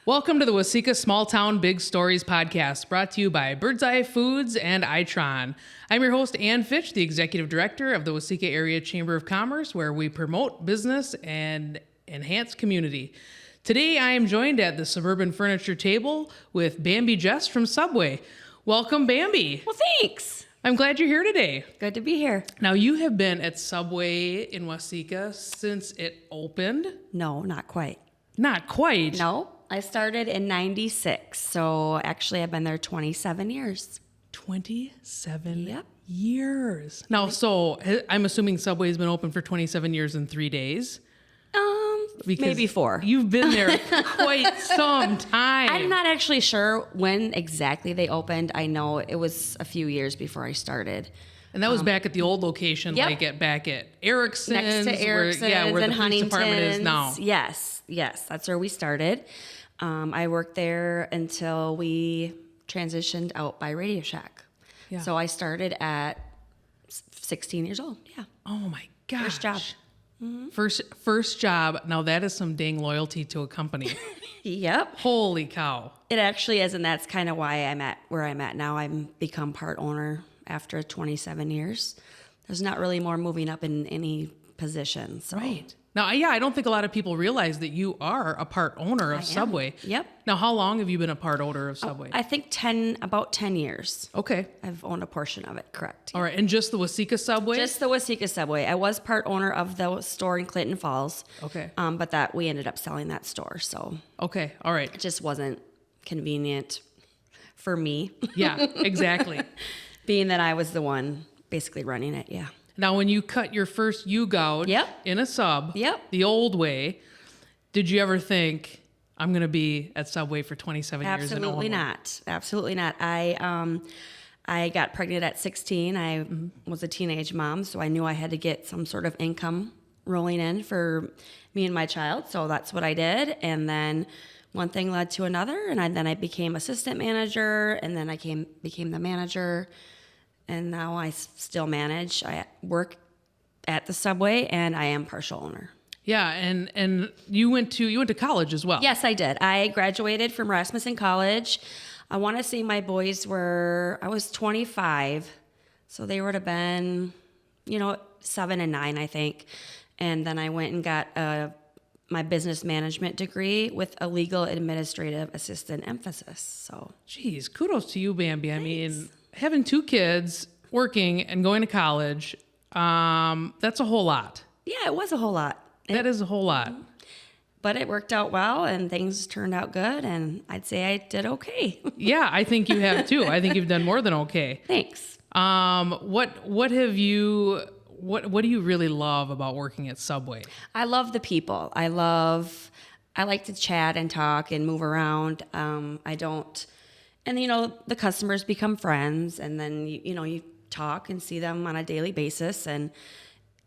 Welcome to the Waseca Small Town Big Stories podcast, brought to you by Bird's Eye Foods and Itron. I'm your host, Ann Fitch, the Executive Director of the Waseca Area Chamber of Commerce, where we promote business and enhance community. Today, I am joined at the Suburban Furniture table with Bambi Jess from Subway. Welcome, Bambi. Well, thanks. I'm glad you're here today. Good to be here. Now, you have been at Subway in Waseca since it opened? No, not quite. Not quite. No, I started in 96. So actually, I've been there 27 years. 27 years. Now, so I'm assuming Subway's been open for 27 years and 3 days. Because maybe 4. You've been there quite some time. I'm not actually sure when exactly they opened. I know it was a few years before I started. And that was back at the old location, Yep. back at Erickson's. Next to Erickson's where and the police department is now. Yes, that's where we started. I worked there until we transitioned out by Radio Shack. Yeah. So I started at 16 years old. Yeah. Oh my gosh. First job. First job. Now that is some dang loyalty to a company. Yep. Holy cow. It actually is, and that's kind of why I'm at where I'm at now. I'm become part owner after 27 years. There's not really more moving up in any position. So. Right. Now, yeah, I don't think a lot of people realize that you are a part owner of Subway. Yep. Now, how long have you been a part owner of Subway? I think about 10 years. Okay. I've owned a portion of it, correct. All right, and just the Waseca Subway? Just the Waseca Subway. I was part owner of the store in Clinton Falls. Okay. But we ended up selling that store, so Okay, all right. it just wasn't convenient for me. Yeah, exactly. Being that I was the one basically running it, yeah. Now, when you cut your first U-gouge Yep. in a sub, Yep. the old way, did you ever think, I'm going to be at Subway for 27 years? Absolutely not. Absolutely not. I got pregnant at 16. I was a teenage mom, so I knew I had to get some sort of income rolling in for me and my child. So that's what I did. And then one thing led to another, and then I became assistant manager, and then I became the manager. And now I still manage. I work at the Subway, and I am partial owner. Yeah, and you went to college as well. Yes, I did. I graduated from Rasmussen College. I want to say my boys I was 25, so they would have been, 7 and 9, I think. And then I went and got my business management degree with a legal administrative assistant emphasis. So, Geez, kudos to you, Bambi. I mean, having 2 kids, working, and going to college, that's a whole lot. yeah, it was a whole lot. That is a whole lot. But it worked out well, and things turned out good, and I'd say I did okay. Yeah, I think you have too. I think you've done more than okay. Thanks. What do you really love about working at Subway? I love the people. I like to chat and talk and move around. And the customers become friends, and then you talk and see them on a daily basis, and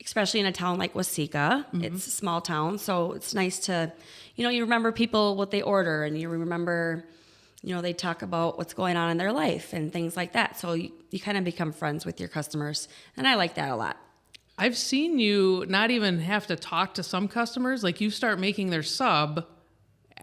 especially in a town like Waseca, it's a small town, so it's nice to, you remember people, what they order, and you remember, they talk about what's going on in their life and things like that. So you kind of become friends with your customers, and I like that a lot. I've seen you not even have to talk to some customers. Like, you start making their sub,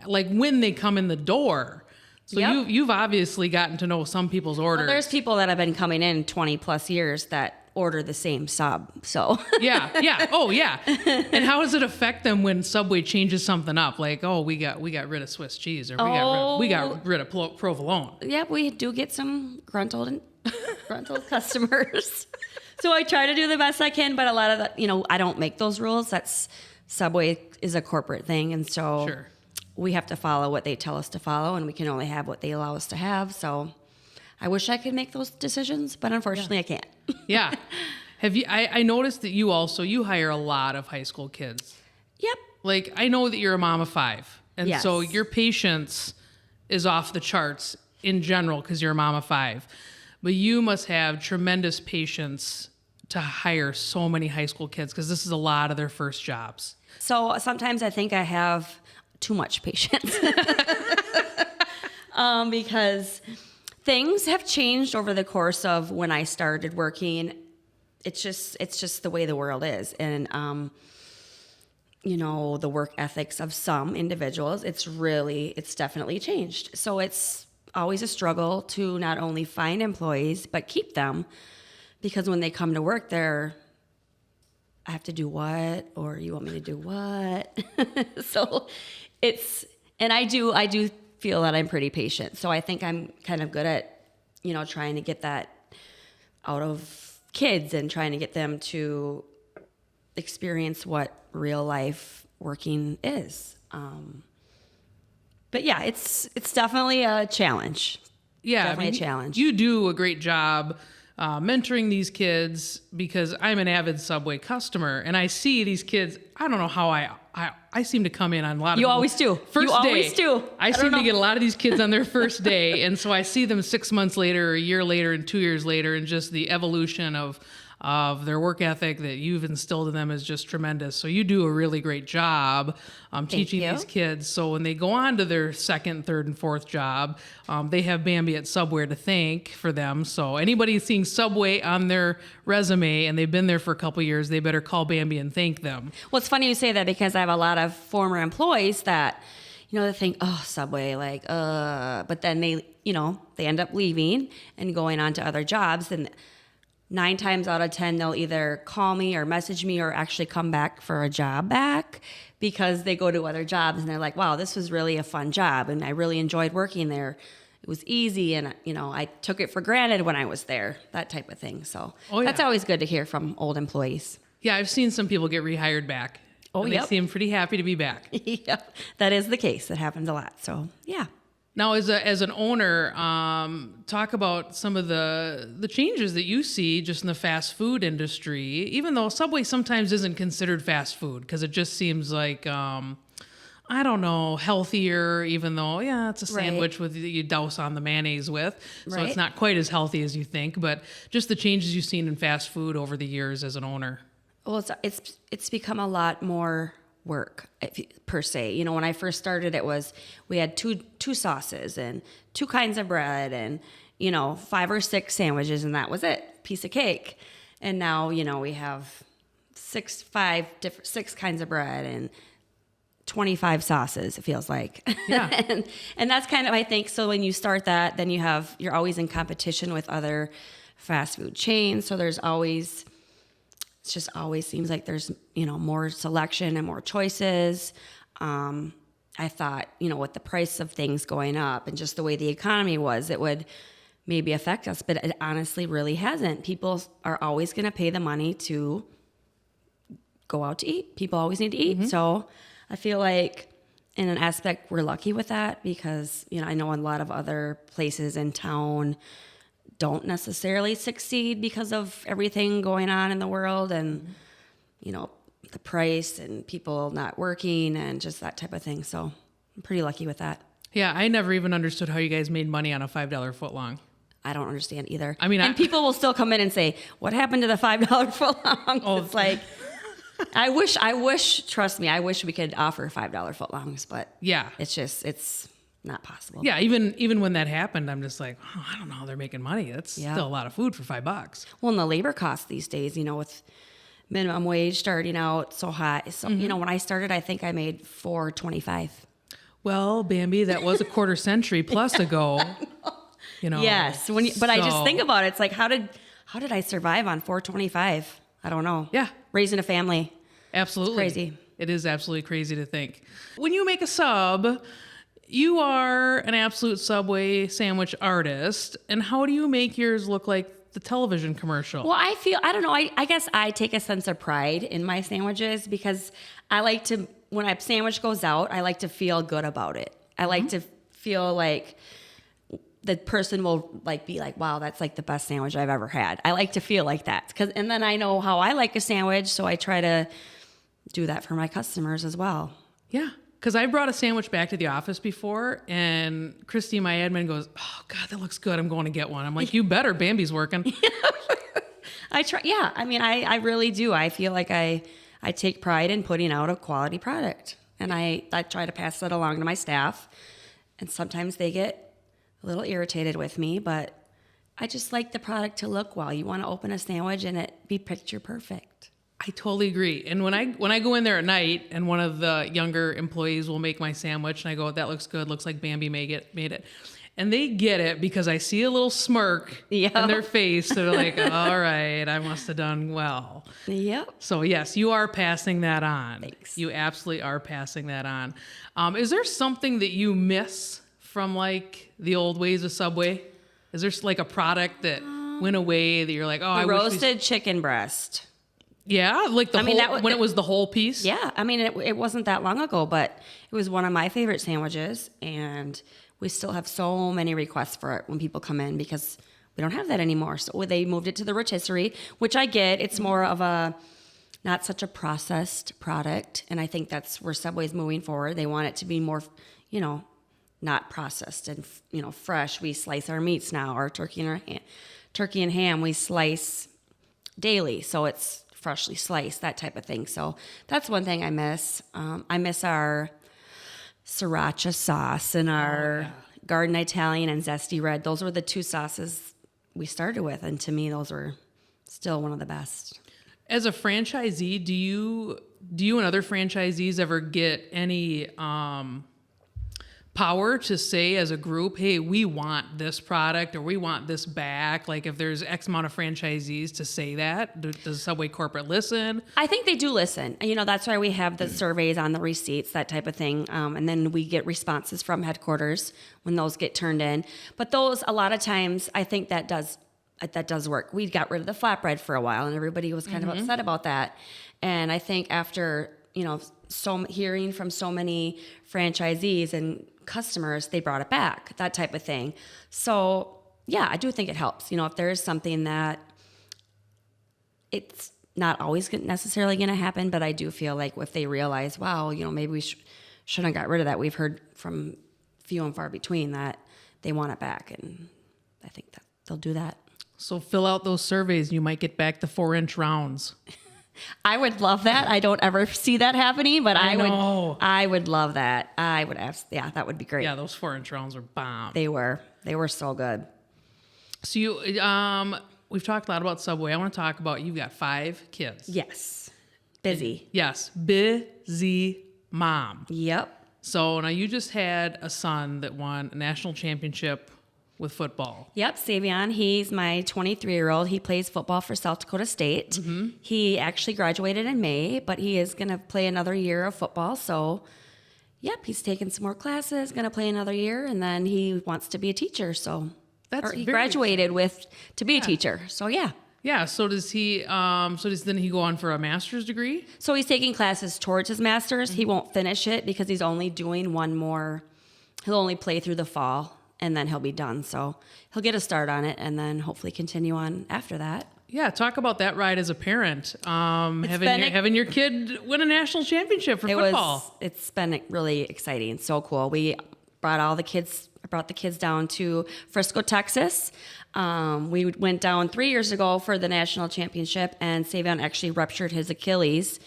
like, when they come in the door. So Yep. you've obviously gotten to know some people's orders. Well, there's people that have been coming in 20 plus years that order the same sub. So Yeah. Oh, yeah. And how does it affect them when Subway changes something up? Like, oh, we got rid of Swiss cheese, or we got rid of provolone. yeah, we do get some gruntled customers. So I try to do the best I can, but a lot of that, I don't make those rules. That's Subway is a corporate thing, and so Sure. we have to follow what they tell us to follow, and we can only have what they allow us to have. So I wish I could make those decisions, but unfortunately I can't. Yeah. Have you? I noticed that you hire a lot of high school kids. Yep. Like, I know that you're a mom of 5, and Yes. so your patience is off the charts in general because you're a mom of 5. But you must have tremendous patience to hire so many high school kids, because this is a lot of their first jobs. So sometimes I think I have too much patience because things have changed over the course of when I started working. It's just the way the world is, and the work ethics of some individuals, it's definitely changed. So it's always a struggle to not only find employees, but keep them, because when they come to work, I have to do what, or you want me to do what? So and I do feel that I'm pretty patient. So I think I'm kind of good at, trying to get that out of kids and trying to get them to experience what real life working is. But yeah, it's definitely a challenge. Yeah, definitely a challenge. You do a great job mentoring these kids, because I'm an avid Subway customer, and I see these kids. I don't know how I seem to come in on a lot of You always do. First you day, always do. I seem to get a lot of these kids on their first day, and so I see them 6 months later, a year later, and 2 years later, and just the evolution of their work ethic that you've instilled in them is just tremendous. So you do a really great job teaching these kids. So when they go on to their second, third, and fourth job, they have Bambi at Subway to thank for them. So anybody seeing Subway on their resume and they've been there for a couple of years, they better call Bambi and thank them. Well, it's funny you say that, because I have a lot of former employees that, they think, oh, Subway, but then they end up leaving and going on to other jobs, and 9 times out of 10, they'll either call me or message me or actually come back for a job back, because they go to other jobs and they're like, wow, this was really a fun job and I really enjoyed working there. It was easy, and I took it for granted when I was there, that type of thing. So That's always good to hear from old employees. Yeah, I've seen some people get rehired back. Oh, and they seem pretty happy to be back. Yeah, that is the case. That happens a lot. So, yeah. Now, as an owner, talk about some of the changes that you see just in the fast food industry, even though Subway sometimes isn't considered fast food, because it just seems like, I don't know, healthier, even though, it's a sandwich with you douse on the mayonnaise with. So it's not quite as healthy as you think, but just the changes you've seen in fast food over the years as an owner. Well, it's become a lot more work, per se. When I first started, we had two sauces and 2 kinds of bread and 5 or 6 sandwiches, and that was it, piece of cake. And now we have 6 kinds of bread and 25 sauces, it feels like. Yeah. and that's kind of, I think, so when you start that, then you're always in competition with other fast food chains. So it just always seems like there's, more selection and more choices. I thought, with the price of things going up and just the way the economy was, it would maybe affect us, but it honestly really hasn't. People are always going to pay the money to go out to eat. People always need to eat. Mm-hmm. So I feel like in an aspect, we're lucky with that, because, I know a lot of other places in town don't necessarily succeed because of everything going on in the world and, the price and people not working and just that type of thing. So I'm pretty lucky with that. Yeah, I never even understood how you guys made money on a $5 footlong. I don't understand either. I mean, people will still come in and say, what happened to the $5 footlongs? Oh. It's like, I wish, trust me, I wish we could offer $5 footlongs, but yeah, it's not possible. Yeah, even when that happened, I'm just like, I don't know how they're making money. That's still a lot of food for $5. Well, and the labor costs these days, with minimum wage starting out so high. So, when I started, I think I made $4.25. Well, Bambi, that was a quarter century plus ago. Yes, but I just think about it. It's like, how did I survive on $4.25? I don't know. Yeah, raising a family. Absolutely, it's crazy. It is absolutely crazy to think. When you make a sub, you are an absolute Subway sandwich artist, and how do you make yours look like the television commercial? Well, I don't know. I guess I take a sense of pride in my sandwiches, because I like to, when a sandwich goes out, I like to feel good about it. I like to feel like the person will be like, wow, that's like the best sandwich I've ever had. I like to feel like that, and then I know how I like a sandwich, so I try to do that for my customers as well. Yeah. Because I brought a sandwich back to the office before, and Christy, my admin, goes, oh, God, that looks good. I'm going to get one. I'm like, you better. Bambi's working. I try. Yeah. I mean, I really do. I feel like I take pride in putting out a quality product, and I try to pass that along to my staff. And sometimes they get a little irritated with me, but I just like the product to look well. You want to open a sandwich and it be picture perfect. I totally agree. And when I go in there at night and one of the younger employees will make my sandwich and I go, that looks good. Looks like Bambi made it. And they get it because I see a little smirk in their face. They're like, all right, I must have done well. Yep. So yes, you are passing that on. Thanks. You absolutely are passing that on. Is there something that you miss from like the old ways of Subway? Is there like a product that went away that you're like, oh, I wish roasted chicken breast. Yeah, like when it was the whole piece. Yeah, I mean it wasn't that long ago, but it was one of my favorite sandwiches, and we still have so many requests for it when people come in because we don't have that anymore. So they moved it to the rotisserie, which I get. It's more of a not such a processed product, and I think that's where Subway's moving forward. They want it to be more, not processed and fresh. We slice our meats now, our turkey and ham we slice daily, so it's freshly sliced, that type of thing. So that's one thing I miss. I miss our sriracha sauce and our Garden Italian and Zesty Red. Those were the two sauces we started with, and to me, those were still one of the best. As a franchisee, do you and other franchisees ever get any power to say as a group, hey, we want this product or we want this back? Like if there's X amount of franchisees to say that, does Subway corporate listen? I think they do listen. That's why we have the surveys on the receipts, that type of thing. And then we get responses from headquarters when those get turned in. But those, a lot of times, I think that does work. We got rid of the flatbread for a while and everybody was kind of upset about that. And I think after, hearing from so many franchisees and customers, they brought it back, that type of thing. So yeah, I do think it helps. If there is something that it's not always necessarily going to happen, but I do feel like if they realize, wow, maybe we shouldn't have got rid of that. We've heard from few and far between that they want it back, and I think that they'll do that. So fill out those surveys and you might get back the 4-inch rounds. I would love that. I don't ever see that happening, but I would love that. I would ask, that would be great. Yeah, those 4-inch rounds were bomb. They were so good. So you, we've talked a lot about Subway. I want to talk about, you've got 5 kids. Yes. Busy. Yes. Busy mom. Yep. So now you just had a son that won a national championship with football. Yep, Savion. He's my 23-year-old. He plays football for South Dakota State. Mm-hmm. He actually graduated in May, but he is going to play another year of football. So, yep, he's taking some more classes, going to play another year, and then he wants to be a teacher. So, he graduated to be a teacher. So, yeah. Yeah. So does he? Then he go on for a master's degree? So he's taking classes towards his master's. Mm-hmm. He won't finish it because he's only doing one more. He'll only play through the fall. And then he'll be done. So he'll get a start on it and then hopefully continue on after that. Yeah, talk about that ride as a parent. Having your kid win a national championship for football. It's been really exciting. So cool. We brought the kids down to Frisco, Texas. We went down 3 years ago for the national championship, and Savion actually ruptured his Achilles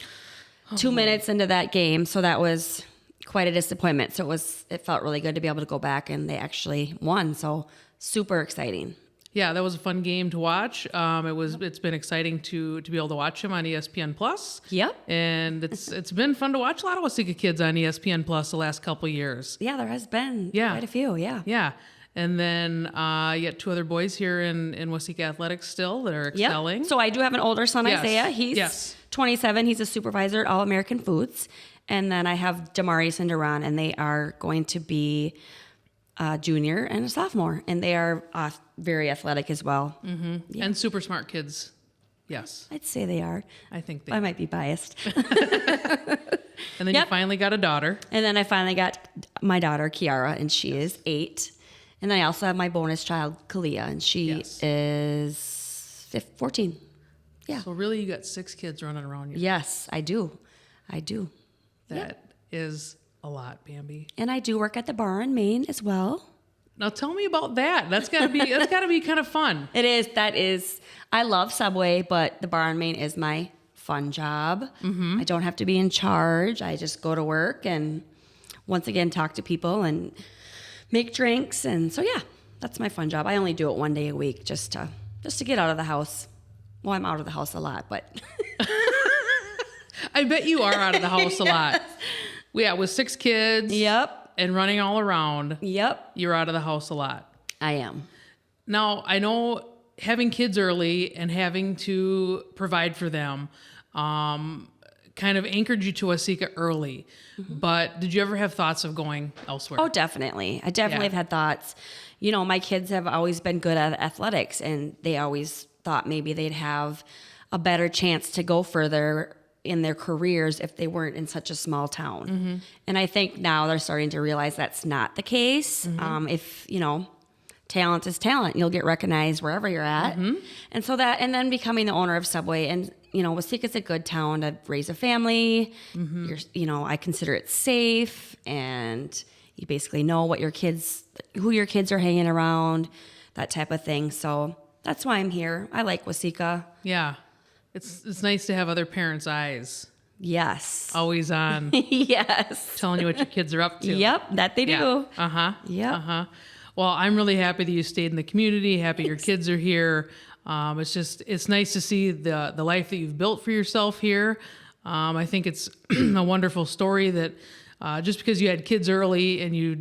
2 minutes into that game. So that was quite a disappointment. So it felt really good to be able to go back, and they actually won. So super exciting. Yeah, that was a fun game to watch. It's been exciting to be able to watch him on ESPN Plus. Yep. And it's been fun to watch a lot of Waseca kids on ESPN Plus the last couple of years. Yeah, there has been quite a few. Yeah. Yeah. And then you got 2 other boys here in Waseca Athletics still that are excelling. Yep. So I do have an older son, Isaiah. He's 27. He's a supervisor at All American Foods. And then I have Damarius and Duran, and they are going to be a junior and a sophomore. And they are very athletic as well. Mm-hmm. Yeah. And super smart kids. Yes. I'd say they are. I think they I might be biased. And then you finally got a daughter. And then I finally got my daughter, Kiara, and she is 8. And then I also have my bonus child, Kalia, and she is 14. Yeah. So really you got 6 kids running around you. Yes, I do. That is a lot, Bambi. And I do work at the bar in Maine as well. Now tell me about that. That's gotta be kind of fun. It is. I love Subway, but the bar in Maine is my fun job. Mm-hmm. I don't have to be in charge. I just go to work and once again talk to people and make drinks. And so yeah, that's my fun job. I only do it 1 day a week just to get out of the house. Well, I'm out of the house a lot, but I bet you are out of the house a lot. Yeah, with 6 kids. Yep. And running all around. Yep. You're out of the house a lot. I am. Now, I know having kids early and having to provide for them kind of anchored you to Waseca early. But did you ever have thoughts of going elsewhere? Oh, definitely. I definitely have had thoughts. You know, my kids have always been good at athletics, and they always thought maybe they'd have a better chance to go further in their careers if they weren't in such a small town. And I think now they're starting to realize that's not the case. If, you know, talent is talent, you'll get recognized wherever you're at. And so that, and then becoming the owner of Subway, and, you know, Waseca's a good town to raise a family. You know, I consider it safe, and you basically know what your kids, who your kids are hanging around, that type of thing. So that's why I'm here. I like Waseca. Yeah. It's nice to have other parents' eyes Yes. always on, Yes. telling you what your kids are up to. Yep, that they do. Yeah. Uh-huh. Yep. Uh-huh. Well, I'm really happy that you stayed in the community, happy your kids are here. It's nice to see the life that you've built for yourself here. I think it's a wonderful story that just because you had kids early and you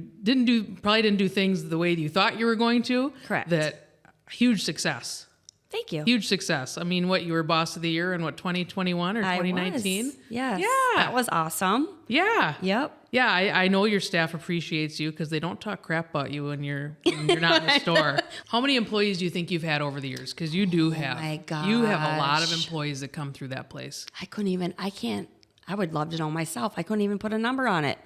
probably didn't do things the way you thought you were going to. Correct. That huge success. Thank you. Huge success. I mean, you were boss of the year in 2021 or 2019? I was. Yes. Yeah. That was awesome. Yeah. Yep. Yeah, I know your staff appreciates you because they don't talk crap about you when you're not in the store. How many employees do you think you've had over the years? Because you do have. my You have a lot of gosh. employees that come through that place. I would love to know myself. I couldn't even put a number on it.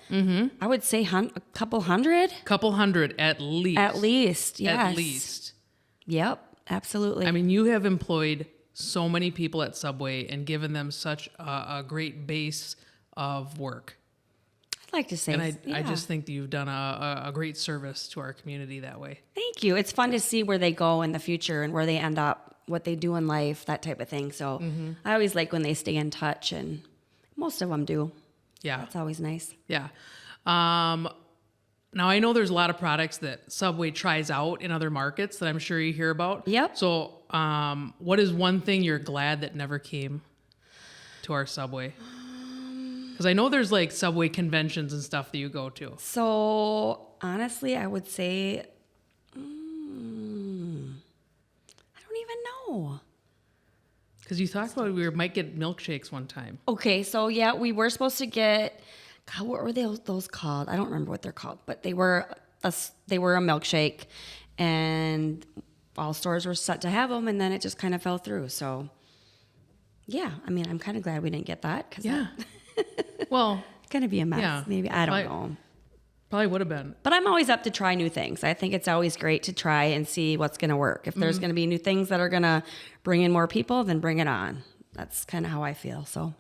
I would say a couple hundred. Couple hundred at least. At least, yes. At least. Yep, absolutely. I mean, you have employed so many people at Subway and given them such a great base of work. I'd like to say, And I yeah. just think that you've done a great service to our community that way. Thank you. It's fun to see where they go in the future and where they end up, what they do in life, that type of thing. So I always like when they stay in touch, and most of them do. Yeah. That's always nice. Yeah. Now, I know there's a lot of products that Subway tries out in other markets that I'm sure you hear about. Yep. So what is one thing you're glad that never came to our Subway? Because I know there's like Subway conventions and stuff that you go to. So honestly, I would say, I don't even know. Because you talked about we might get milkshakes one time. Okay, so yeah, we were supposed to get, God, what were those called? I don't remember what they're called, but they were a milkshake, and all stores were set to have them, and then it just kind of fell through. So yeah, I mean, I'm kind of glad we didn't get that, because Yeah. Well, it's gonna be a mess. Yeah. Maybe, I don't know. probably would have been. But I'm always up to try new things. I think it's always great to try and see what's going to work. If there's going to be new things that are going to bring in more people, then bring it on. That's kind of how I feel. So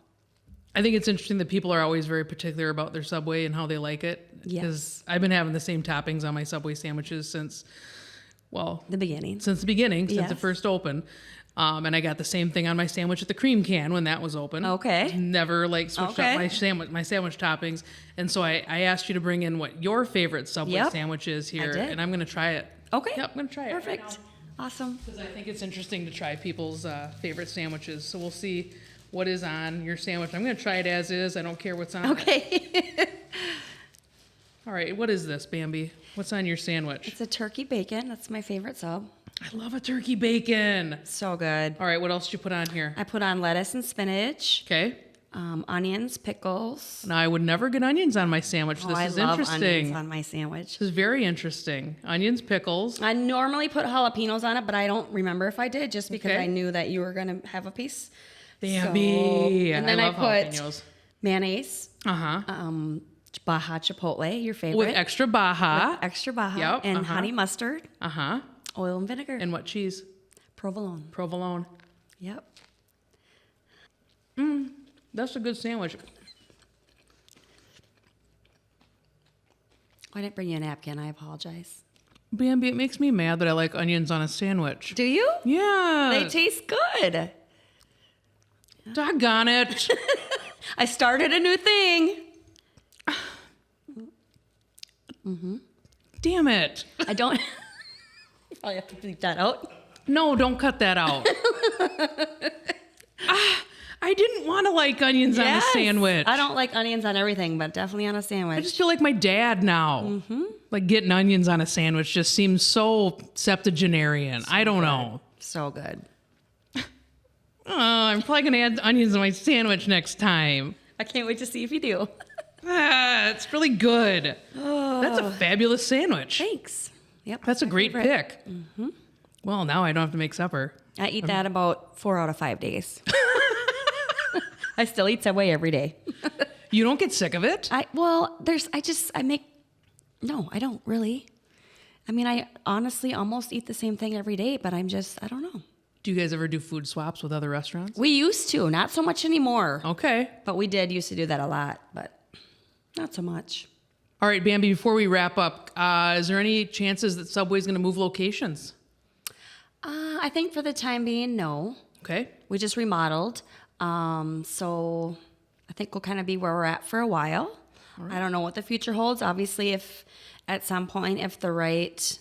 I think it's interesting that people are always very particular about their Subway and how they like it. Yes. Because I've been having the same toppings on my Subway sandwiches since the beginning. since it Yes. first opened. And I got the same thing on my sandwich at the Cream Can when that was open. Okay. Never switched Okay. up my sandwich toppings. And so I asked you to bring in what your favorite Subway Yep. sandwich is here, did. and I'm going to try it. Okay. Yep, I'm going to try it. Perfect. Awesome. Because I think it's interesting to try people's favorite sandwiches. So we'll see what is on your sandwich. I'm going to try it as is. I don't care what's on it. Okay. All right, what is this, Bambi? What's on your sandwich? It's a turkey bacon. That's my favorite sub. I love a turkey bacon. So good. All right, what else did you put on here? I put on lettuce and spinach, Okay. onions, pickles. Now, I would never get onions on my sandwich. This I is love interesting. onions on my sandwich. This is very interesting. Onions, pickles. I normally put jalapenos on it, but I don't remember if I did, just because Okay. I knew that you were going to have a piece. Bambi. And then I I love put jalapenos. mayonnaise, Uh-huh. Baja Chipotle, your favorite. With extra Baja. Extra Baja. Yep, And uh-huh. honey mustard, Uh-huh. oil and vinegar. And what cheese? provolone. Provolone. Yep. That's a good sandwich. I didn't bring you a napkin. I apologize. Bambi, it makes me mad that I like onions on a sandwich. Do you? Yeah. They taste good. Doggone it. I started a new thing. Damn it. I don't. You probably have to bleep that out. No, don't cut that out. I I didn't want to like onions on a Yes. sandwich. I don't like onions on everything, but definitely on a I sandwich. just feel like my dad now. Like getting onions on a sandwich just seems so septuagenarian. I don't know. So good. Oh, I'm probably going to add onions on my sandwich next time. I can't wait to see if you do. It's really good. That's a fabulous sandwich. Thanks. Yep. That's a my great favorite. pick. Well, now I don't have to make supper. I eat that about 4 out of 5 days. I still eat Subway every day. You don't get sick of it? I don't really. I mean, I honestly almost eat the same thing every day, but I don't know. Do you guys ever do food swaps with other restaurants? We used to, not so much anymore. Okay. But we used to do that a lot, but not so much. All right, Bambi, before we wrap up, is there any chances that Subway's going to move locations? I think for the time being, no. Okay. We just remodeled. So I think we'll kind of be where we're at for a while. I don't know what the future holds. Obviously, if at some point, if the right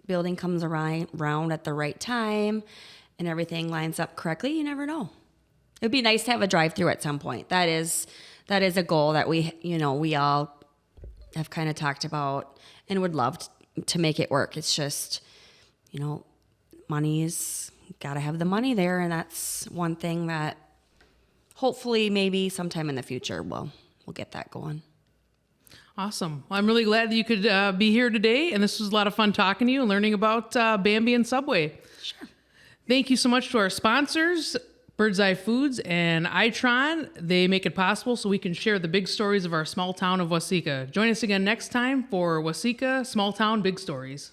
building comes around at the right time and everything lines up correctly, you never know. It'd be nice to have a drive-through at some point. That is a goal that we all have kind of talked about and would love to make it work. It's just, money's got to have the money there, and that's one thing that hopefully maybe sometime in the future we'll get that going. Awesome. Well, I'm really glad that you could be here today, and this was a lot of fun talking to you and learning about Bambi and Subway. Sure. Thank you so much to our sponsors, Bird's Eye Foods and Itron. They make it possible so we can share the big stories of our small town of Waseca. Join us again next time for Waseca Small Town Big Stories.